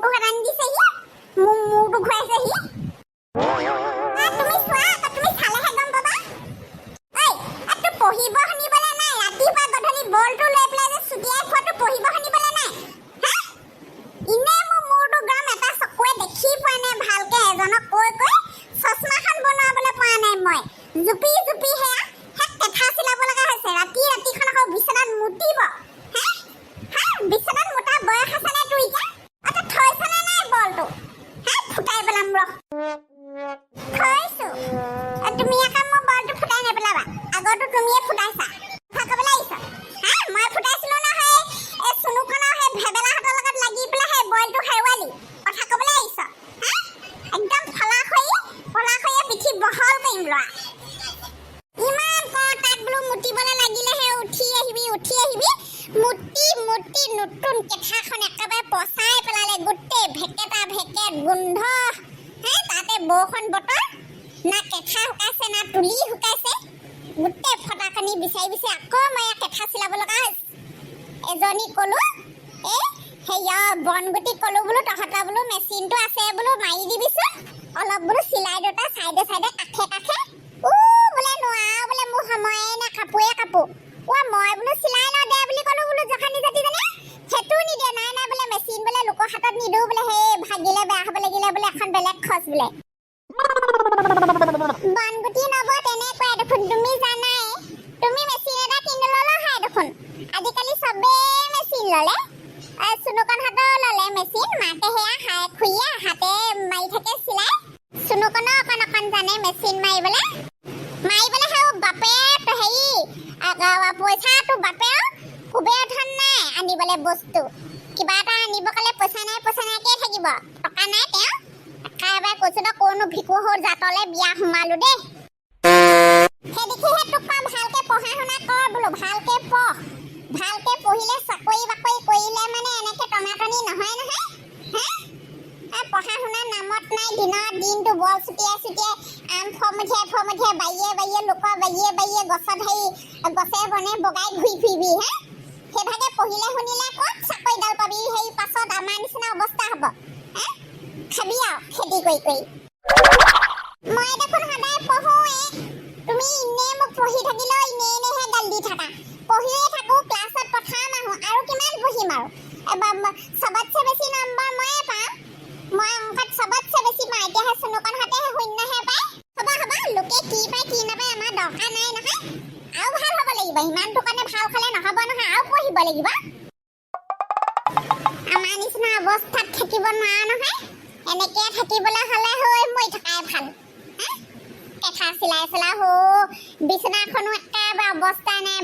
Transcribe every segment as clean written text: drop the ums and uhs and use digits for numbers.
মূৰটো ৰান্ধি দিছেহি মূৰটো ঘূৰাইছেহি তুমি চোৱা তুমি চালেহে গম পাবা ঐ এটো পঢ়িব শুনিবলে নাই ৰাতিপুৱা গধূলি বলটো লৈ পেলাই যে ছুটিয়াই খোৱাটো পঢ়িব শুনিবলে নাই হা ইনে মূৰটো গৰম এটা চকুৱে দেখি পোৱা নাই ভালকে এজনক কৈ চশমাখন বনাবলৈ পোৱা নাই মই জুপি হেয়া কেঠা চিলাব লগা হৈছে ৰাতিখন আকৌ বিছনাত মুতিব হা বিছনাত মুতা বয়স আছে নে তুই এতিয়া অত থৈছনে নাই বলটো হা ফুটাই পেলাম ৰ থৈছো তুমি একা মই বলটো ফুটাই নেপেলাবা আগতো তুমিয়ে ফুটাইছা কথা ক'বলৈ আহিছা হা মই ফুটাইছিলো নহয় এই চুনুকনৰ সেই ভেবেলাহঁতৰ লগত লাগি পেলাই সেই বলটো হেৰুৱালি কথা ক'বলৈ আহিছা হা একদম পলা খৈয়ে পিঠি বহল কৰিম ল'ৰা ইমান তাক বোলো মুতিবলৈ লাগিলেহে উঠি আহিবি মুতি নতুন কেঠাখন একেবাৰে পচাই পেলালে গোটেই ভেকেট গোন্ধ তাতে বৰষুণ বতৰ না কেঠা শুকাইছে না তুলি শুকাইছে গোটেই ফটাকানি বিচাৰি আকৌ মই কেঠা চিলাব লগা হৈছে এজনী ক'লো সেয়া বনগুটি ক'লো বোলো তহঁতৰ বোলো মেচিনটো আছে বোলো মাৰি দিবিচোন অলপ বোলো চিলাই দুটা চাইডে কাষে বোলে নোৱাৰা বোলে মোৰ সময়ে না কাপোৰ মই বোলো চিলাই লওঁ দে বুলি ক'লো বোলো জখানি জাতিজনে সেইটো নিদিয়ে নাই বোলে মেচিন বোলে লোকৰ হাতত নিদিওঁ বোলে সেই ভাগিলে বেয়া হ'ব লাগিলে বোলে এখন বেলেগ খৰচ বোলে বনগুটি নব তেনেকুৱাই দেখোন তুমি জানাই তুমি মেচিন এটা কিনি ল'লা হয় দেখোন আজিকালি চবেই মেচিন ল'লে চুনুকন হাতৰ ল'লে মেচিন মাকে সেয়া খুৰীয়ে হাতে মাৰি থাকে চিলাই চুনুকনৰ অকণ জানে মেচিন মাৰিবলৈ সেই বাপে হেৰি পইচাটো বাপে খুবেই ধন নাই আনিবলৈ বস্তু কিবা এটা আনিব ক'লে পইচা নাইকে থাকিব টকা নাই তেওঁ একেবাৰে কৈছো তই কোনো ভিকু সৰু জাতলে বিয়া সোমালো দেই সেই দেখিহে তোক ভালকে পঢ়া শুনা কৰ বোলো ভালকে পঢ়িলে চাকৰি বাকৰি কৰিলে মানে এনেকে টনাটনি নহয় পঢ়া শুনা নামত নাই দিনটো বল ছুটিয়াই আম ফমুঠিয়াই বাৰীয়ে লোকৰ বাৰীয়ে গছত গছে বনে বগাই ঘূৰি ফুৰিবি সেইভাগে পঢ়িলে শুনিলে ক'ত চাকৰিডাল পাবি সেই পাছত আমাৰ নিচিনা অৱস্থা হ'ব খাবি আৰু খেতি কৰি মই দেখোন সদায় পঢ়োৱে তুমি ইনে মোক পঢ়ি থাকিলেও এনেহে গাল দি থাকা পঢ়িয়ে থাকো ক্লাছত পঠাম আৰু কিমান পঢ়িম আৰু এবাৰ সবতছে বেছি নম্বৰ ময়ে পাম মই অংকত সবতছে বেছি পাওঁ এতিয়াহে চুনুকন হাতেহে শূন্যহে পায় হ'ব লোকে কি পায় কি নাপায় আমাৰ দৰকাৰ নাই নহয় আৰু ভাল হ'ব লাগিব ইমানটো কাৰণে ভাল খালে নহ'ব নহয় আৰু পঢ়িব লাগিব আমাৰ নিচিনা অৱস্থাত থাকিব নোৱাৰা নহয় এনেকে থাকিবলৈ হ'লে হৈ মই থকাই ভাল কেঠা চিলাই বিচনাখনো একেবাৰে অৱস্থা নাই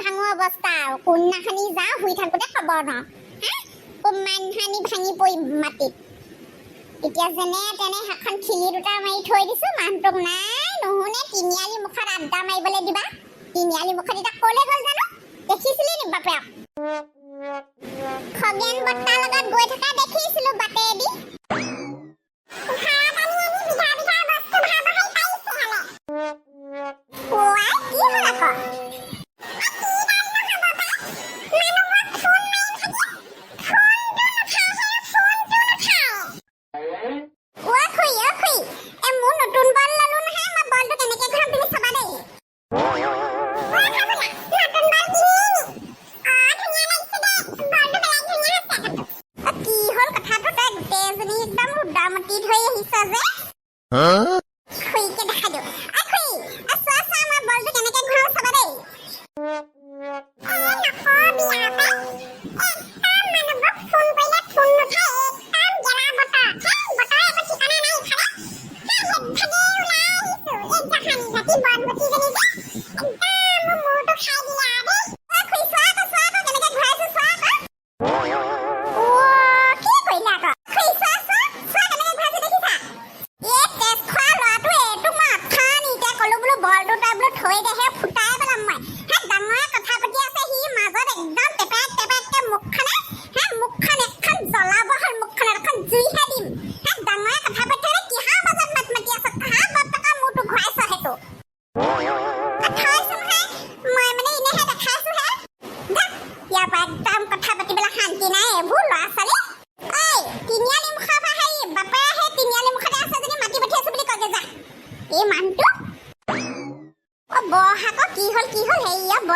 ভাঙো অৱস্থা আৰু কোনদিনাখনি যাওঁ শুই থাকোঁতে খবৰ নওঁ কোনদিনাখনি ভাঙি পৰি মাটিত এতিয়া যেনে তেনে হাতখন খিলি দুটা মাৰি থৈ দিছো মানুহটোক নাই নুশুনে তিনিআলি মুখত আড্ডা মাৰিবলৈ দিবা তিনিআলি মুখত এতিয়া ক'লে গ'ল জানো দেখিছিলি নি বাপেক খগেন বৰ্তাৰ লগত গৈ থকা দেখিছিলো বাটেদি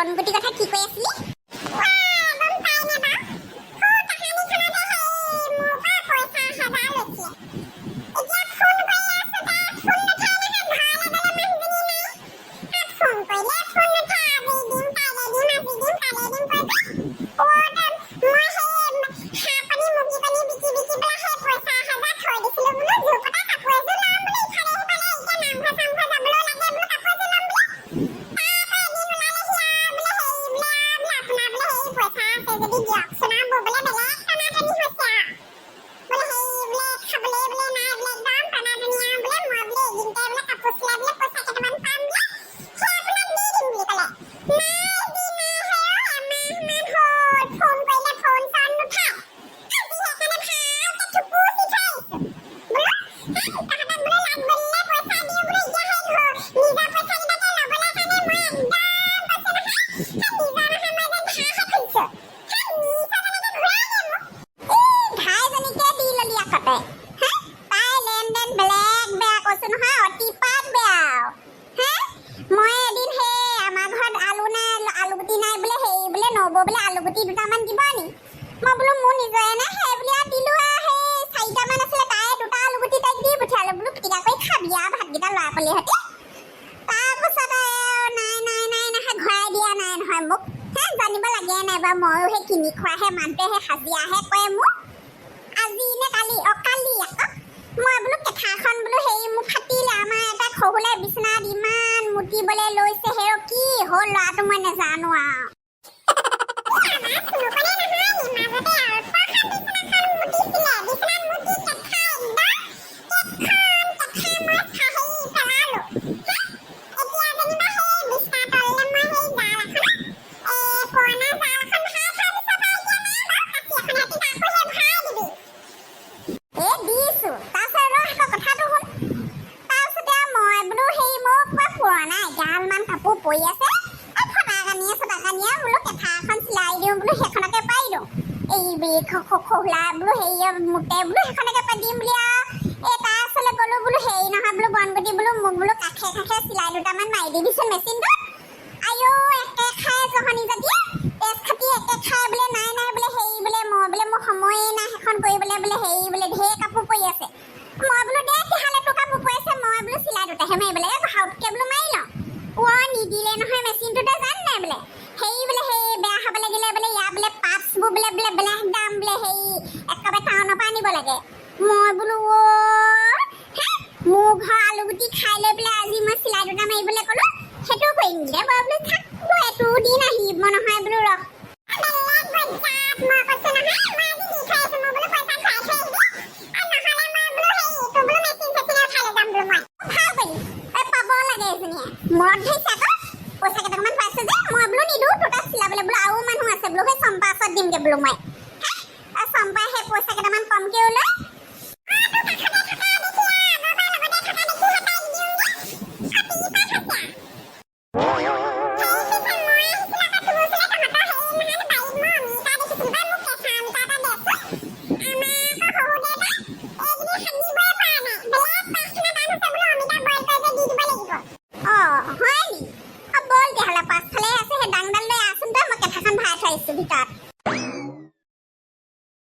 বনগুটি কথা কি কৈ আছিলি আলুগুটি দুটামান দিব নি মই বোলো মোৰ নিজৰে নাই হে বুলি দিলো হে চাৰিটামান আছিলে তাই দুটা আলুগুটি তাইক দি পঠিয়ালো বোলো পিটিকা কৰি খাবি ভাতকেইটা ল'ৰা কলিহঁতে তাৰপিছত নাই ঘূৰাই দিয়া নাই নহয় মোক হে জানিব লাগে নাইবা ময়ো সেই কিনি খোৱাহে মানুহটোৱে সেই হাজিৰাহে কয় মোক আজি নে কালি কালি আকৌ মই বোলো কেঁঠাখন বোলো হেৰি মোক ফাটিলে আমাৰ এটা খহুলাই বিচনাত ইমান মুতিবলৈ লৈছে হেৰ কি হ'ল ল'ৰাটো মই নাজানো আৰু পৰি আছে ফটা কানিয়ে বোলো কেঁঠাখন চিলাই দিওঁ বোলো সেইখনকে পাই দিওঁ এই খোলা বোলো হেৰি মুতে বোলো সেইখনকে পাই দিম বুলি আৰু তাৰ ওচৰলৈ গ'লো বোলো হেৰি নহয় বোলো বনগুটি বোলো মোক বোলো কাষে চিলাই দুটামান মাৰি দিবিচোন মেচিনটোত আইঅ একে খাই জহনি যদি তেজ খাটি একে খাই বোলে নাই বোলে হেৰি বোলে মই বোলে মোৰ সময়ে নাই সেইখন কৰিবলৈ বোলে হেৰি বোলে ঢেৰ কাপোৰ পৰি আছে মই বোলো দে তেহালে তোৰ কাপোৰ পৰি আছে মই বোলো চিলাই দুটাহে মাৰিব লাগে ভাউতকে বোলো মাৰি লওঁ নিদিলে নহয় মেচিনটোতে জান নাই বোলে হেৰি বোলে সেই বেয়া খাব লাগিলে বোলে ইয়াৰ বোলে পাৰ্টছবোৰ বোলে বেলেগ দাম বোলে হেৰি একেবাৰে টাউনৰ পৰা আনিব লাগে মই বোলো মোৰ ঘৰ আলুগুটি খাই লৈ বোলে আজি মই চিলাই দুটা মাৰিবলৈ ক'লো সেইটোও কৰিম দে মই বোলো থাক মই এইটো দিন আহিব নহয় বোলো ৰহ মদ ধৰিছে আকৌ পইচা কেইটামান পাইছে যে মই বোলো নিদিওঁ তোৰ তাত চিলাবলৈ বোলো আৰু মানুহ আছে বোলো সেই চম্পাছত দিমগে বোলো মই চম্পাই সেই পইচা কেইটামান কমকৈ ওলাই ভিতৰত